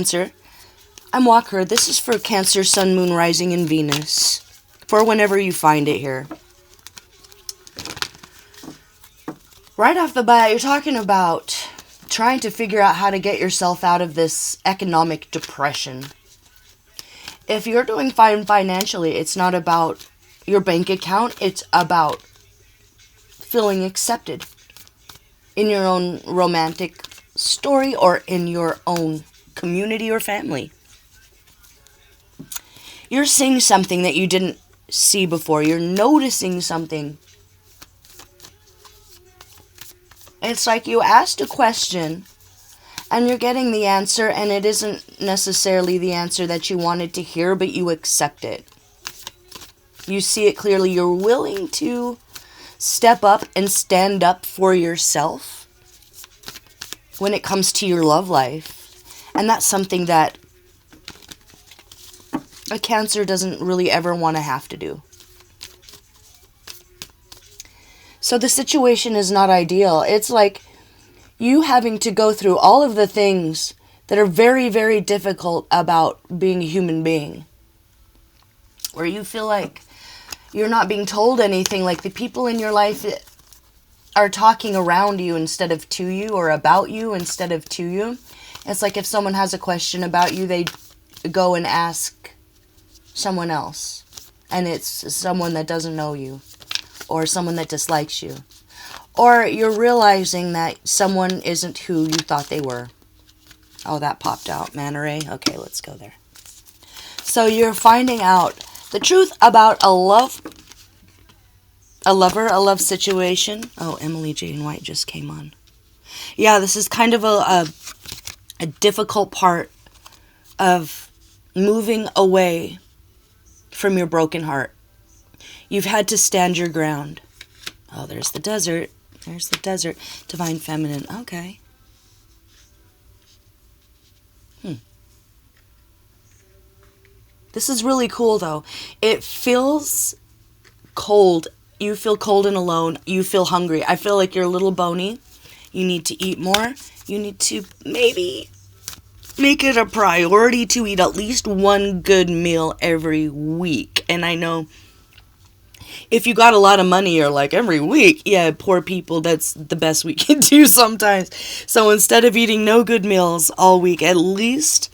Cancer. I'm Walker. This is for Cancer, Sun, Moon, Rising, and Venus. For whenever you find it here. Right off the bat, you're talking about trying to figure out how to get yourself out of this economic depression. If you're doing fine financially, it's not about your bank account. It's about feeling accepted in your own romantic story or in your own community or family. You're seeing something that you didn't see before. You're noticing something. It's like you asked a question and you're getting the answer, and it isn't necessarily the answer that you wanted to hear, but you accept it. You see it clearly. You're willing to step up and stand up for yourself when it comes to your love life. And that's something that a Cancer doesn't really ever want to have to do. So the situation is not ideal. It's like you having to go through all of the things that are very, very difficult about being a human being. Where you feel like you're not being told anything, like the people in your life are talking around you instead of to you, or about you instead of to you. It's like if someone has a question about you, they go and ask someone else. And it's someone that doesn't know you. Or someone that dislikes you. Or you're realizing that someone isn't who you thought they were. Oh, that popped out. Manta ray. Okay, let's go there. So you're finding out the truth about a love situation. Oh, Emily Jane White just came on. Yeah, this is kind of a difficult part of moving away from your broken heart. You've had to stand your ground. Oh, there's the desert. There's the desert. Divine Feminine. Okay. This is really cool, though. It feels cold. You feel cold and alone. You feel hungry. I feel like you're a little bony. You need to eat more. You need to maybe make it a priority to eat at least one good meal every week. And I know if you got a lot of money, you're like, every week, yeah, poor people, that's the best we can do sometimes. So instead of eating no good meals all week, at least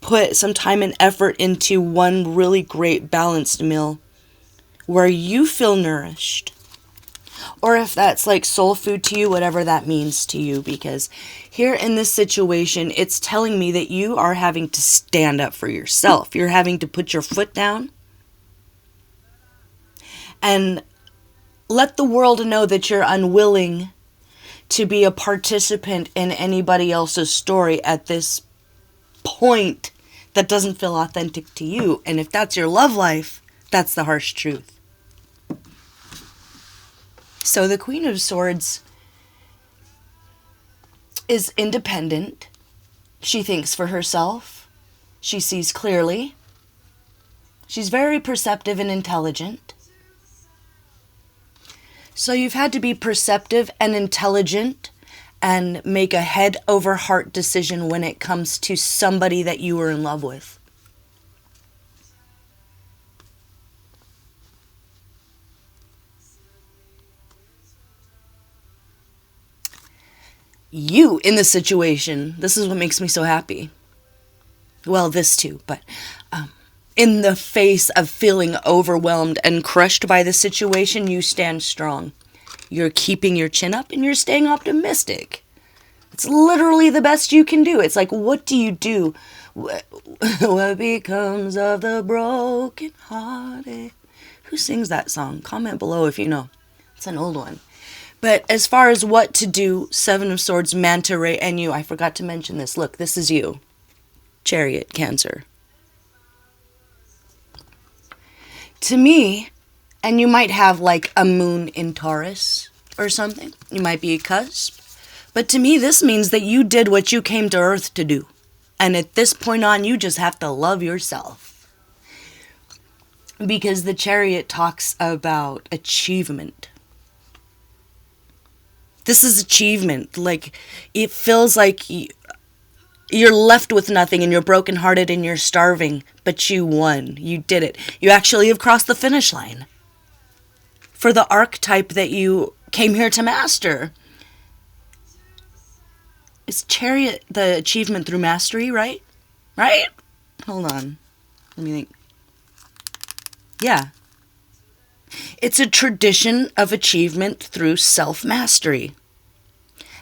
put some time and effort into one really great balanced meal where you feel nourished. Or if that's like soul food to you, whatever that means to you. Because here in this situation, it's telling me that you are having to stand up for yourself. You're having to put your foot down. And let the world know that you're unwilling to be a participant in anybody else's story at this point that doesn't feel authentic to you. And if that's your love life, that's the harsh truth. So the Queen of Swords is independent. She thinks for herself. She sees clearly. She's very perceptive and intelligent. So you've had to be perceptive and intelligent and make a head over heart decision when it comes to somebody that you were in love with. You in the situation, this is what makes me so happy. Well, this too, but in the face of feeling overwhelmed and crushed by the situation, you stand strong. You're keeping your chin up and you're staying optimistic. It's literally the best you can do. It's like, what do you do? What becomes of the broken hearted? Who sings that song? Comment below if you know. It's an old one. But as far as what to do, Seven of Swords, Manta Ray, and you, I forgot to mention this. Look, this is you. Chariot, Cancer. To me, and you might have like a moon in Taurus or something. You might be a cusp. But to me, this means that you did what you came to Earth to do. And at this point on, you just have to love yourself. Because the Chariot talks about achievement. This is achievement. Like, it feels like you're left with nothing and you're brokenhearted and you're starving, but you won. You did it. You actually have crossed the finish line for the archetype that you came here to master. Is Chariot the achievement through mastery, right? Right? Hold on. Let me think. Yeah. It's a tradition of achievement through self-mastery.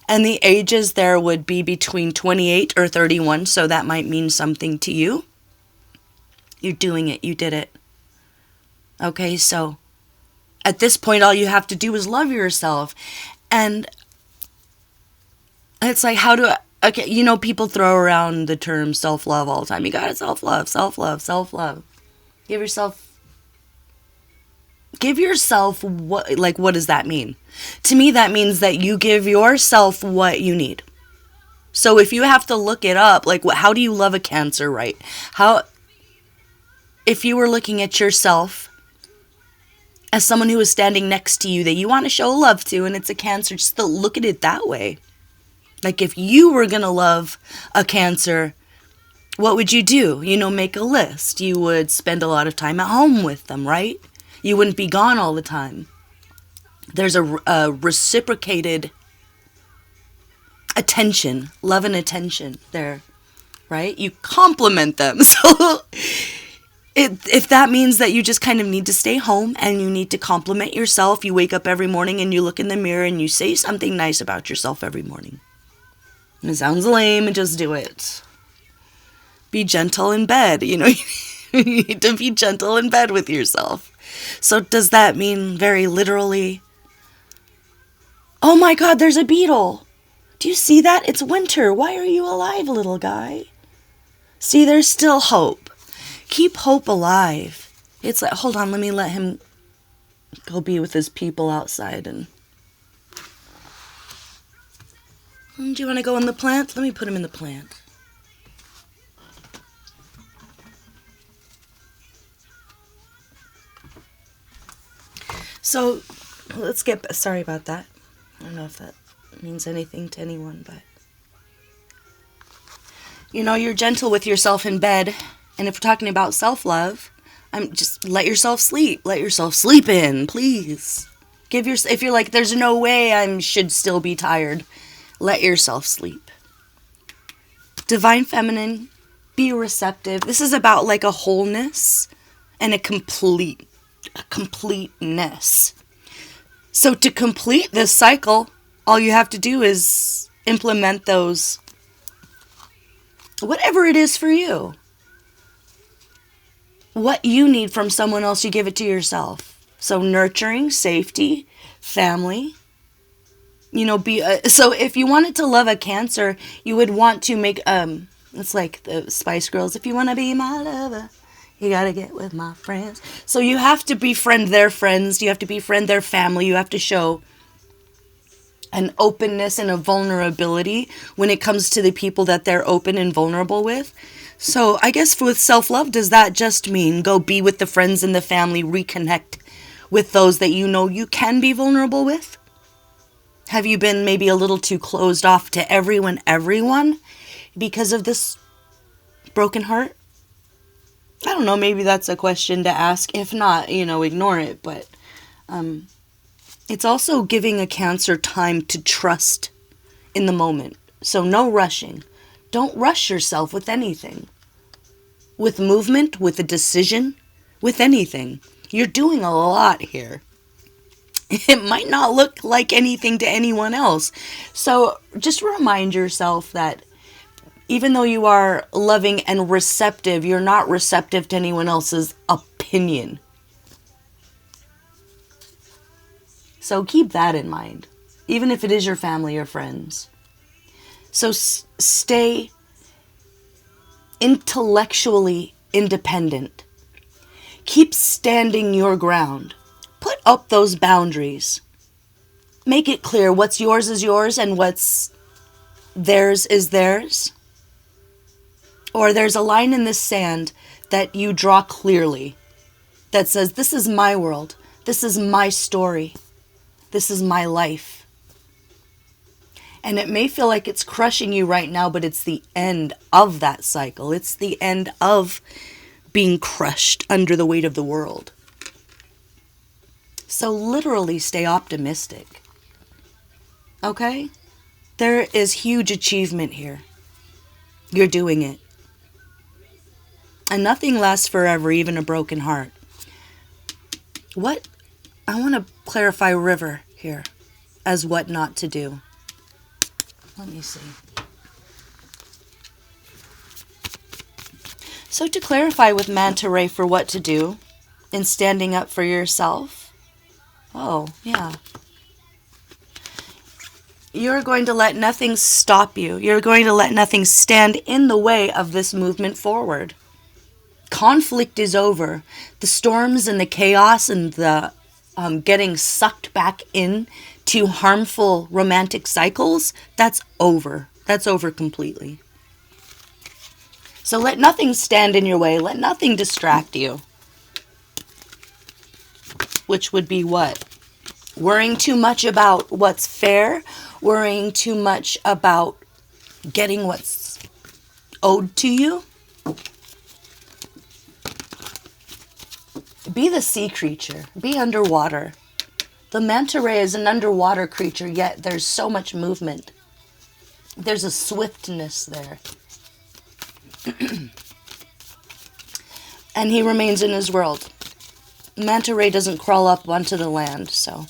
And the ages there would be between 28 or 31, so that might mean something to you. You're doing it. You did it. Okay, so at this point, all you have to do is love yourself. And it's like, okay, you know, people throw around the term self-love all the time. You gotta self-love, self-love, self-love. Give yourself what does that mean? To me, that means that you give yourself what you need. So if you have to look it up, like, how do you love a Cancer, right? If you were looking at yourself as someone who is standing next to you that you want to show love to, and it's a Cancer, just to look at it that way. Like, if you were going to love a Cancer, what would you do? You know, make a list. You would spend a lot of time at home with them, right? You wouldn't be gone all the time. There's a reciprocated attention, love and attention there, right? You compliment them. So if that means that you just kind of need to stay home and you need to compliment yourself, you wake up every morning and you look in the mirror and you say something nice about yourself every morning. It sounds lame, and just do it. Be gentle in bed. You know, you need to be gentle in bed with yourself. So does that mean very literally, oh my God, there's a beetle. Do you see that? It's winter. Why are you alive, little guy? See, there's still hope. Keep hope alive. It's like, hold on, let me let him go be with his people outside. And do you want to go in the plant? Let me put him in the plant. So, let's get, sorry about that. I don't know if that means anything to anyone, but you know, you're gentle with yourself in bed. And if we're talking about self-love, just let yourself sleep. Let yourself sleep in, please. If you're like, there's no way I should still be tired, let yourself sleep. Divine Feminine, be receptive. This is about like a wholeness and a completeness. So to complete this cycle, all you have to do is implement those, whatever it is for you. What you need from someone else, you give it to yourself. So nurturing, safety, family. You know, so if you wanted to love a Cancer, you would want to make, it's like the Spice Girls, if you want to be my lover, you gotta get with my friends. So you have to befriend their friends, you have to befriend their family, you have to show an openness and a vulnerability when it comes to the people that they're open and vulnerable with. So I guess with self-love, does that just mean go be with the friends and the family, reconnect with those that you know you can be vulnerable with? Have you been maybe a little too closed off to everyone because of this broken heart? I don't know, maybe that's a question to ask. If not, you know, ignore it. But it's also giving a Cancer time to trust in the moment. So no rushing. Don't rush yourself with anything. With movement, with a decision, with anything. You're doing a lot here. It might not look like anything to anyone else. So just remind yourself that even though you are loving and receptive, you're not receptive to anyone else's opinion. So keep that in mind, even if it is your family or friends. So stay intellectually independent. Keep standing your ground. Put up those boundaries. Make it clear what's yours is yours and what's theirs is theirs. Or there's a line in the sand that you draw clearly that says, this is my world. This is my story. This is my life. And it may feel like it's crushing you right now, but it's the end of that cycle. It's the end of being crushed under the weight of the world. So literally stay optimistic. Okay? There is huge achievement here. You're doing it. And nothing lasts forever, even a broken heart. What? I want to clarify river here as what not to do. Let me see. So to clarify with manta ray for what to do in standing up for yourself. Oh, yeah. You're going to let nothing stop you. You're going to let nothing stand in the way of this movement forward. Conflict is over. The storms and the chaos and the getting sucked back in to harmful romantic cycles, that's over. That's over completely. So let nothing stand in your way. Let nothing distract you. Which would be what? Worrying too much about what's fair, worrying too much about getting what's owed to you. Be the sea creature. Be underwater. The manta ray is an underwater creature, yet there's so much movement. There's a swiftness there. And he remains in his world. Manta ray doesn't crawl up onto the land, so...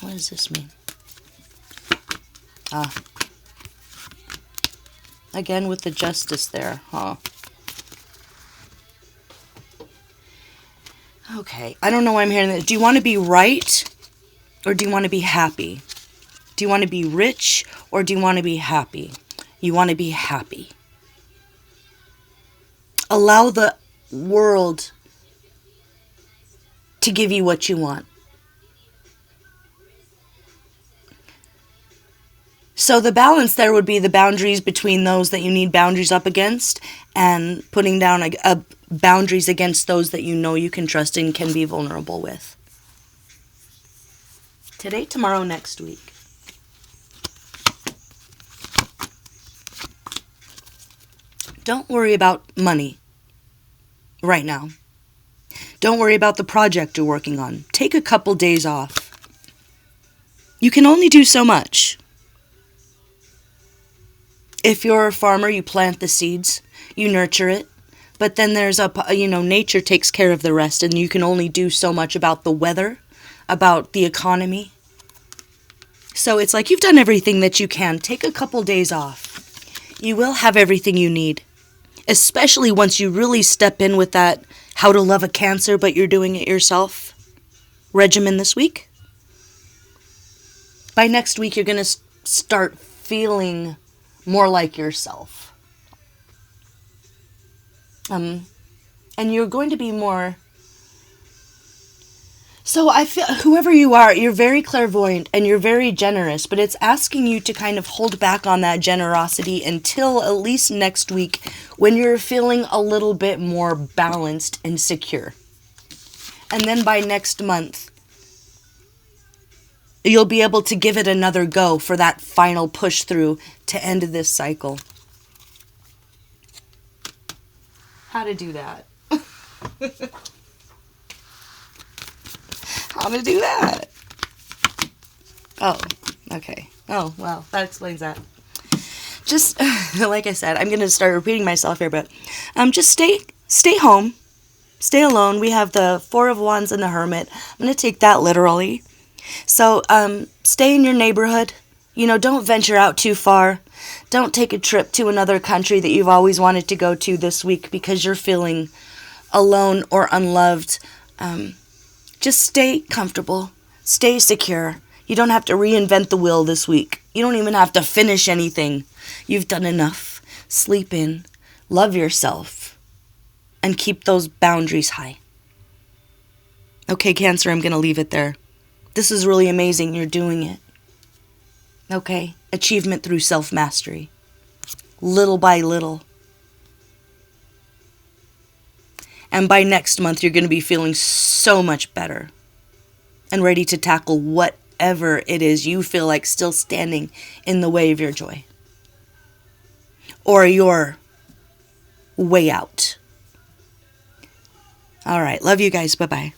What does this mean? Ah. Again with the justice there, huh? Okay, I don't know why I'm hearing that. Do you want to be right or do you want to be happy? Do you want to be rich or do you want to be happy? You want to be happy. Allow the world to give you what you want. So the balance there would be the boundaries between those that you need boundaries up against and putting down boundaries against those that you know you can trust and can be vulnerable with. Today, tomorrow, next week. Don't worry about money right now. Don't worry about the project you're working on. Take a couple days off. You can only do so much. If you're a farmer, you plant the seeds, you nurture it, but then there's nature takes care of the rest, and you can only do so much about the weather, about the economy. So it's like you've done everything that you can. Take a couple days off. You will have everything you need, especially once you really step in with that how to love a cancer, but you're doing it yourself regimen this week. By next week, you're going to start feeling more like yourself. And you're going to be more... So I feel, whoever you are, you're very clairvoyant and you're very generous, but it's asking you to kind of hold back on that generosity until at least next week when you're feeling a little bit more balanced and secure. And then by next month, you'll be able to give it another go for that final push through to end this cycle. How to do that? How to do that? Oh, okay. Oh, well, that explains that. Just, like I said, I'm going to start repeating myself here, but just stay home. Stay alone. We have the Four of Wands and the Hermit. I'm going to take that literally. So, stay in your neighborhood. Don't venture out too far. Don't take a trip to another country that you've always wanted to go to this week because you're feeling alone or unloved. Just stay comfortable. Stay secure. You don't have to reinvent the wheel this week. You don't even have to finish anything. You've done enough. Sleep in. Love yourself. And keep those boundaries high. Okay, Cancer, I'm going to leave it there. This is really amazing. You're doing it. Okay? Achievement through self-mastery. Little by little. And by next month, you're going to be feeling so much better. And ready to tackle whatever it is you feel like still standing in the way of your joy or your way out. All right. Love you guys. Bye-bye.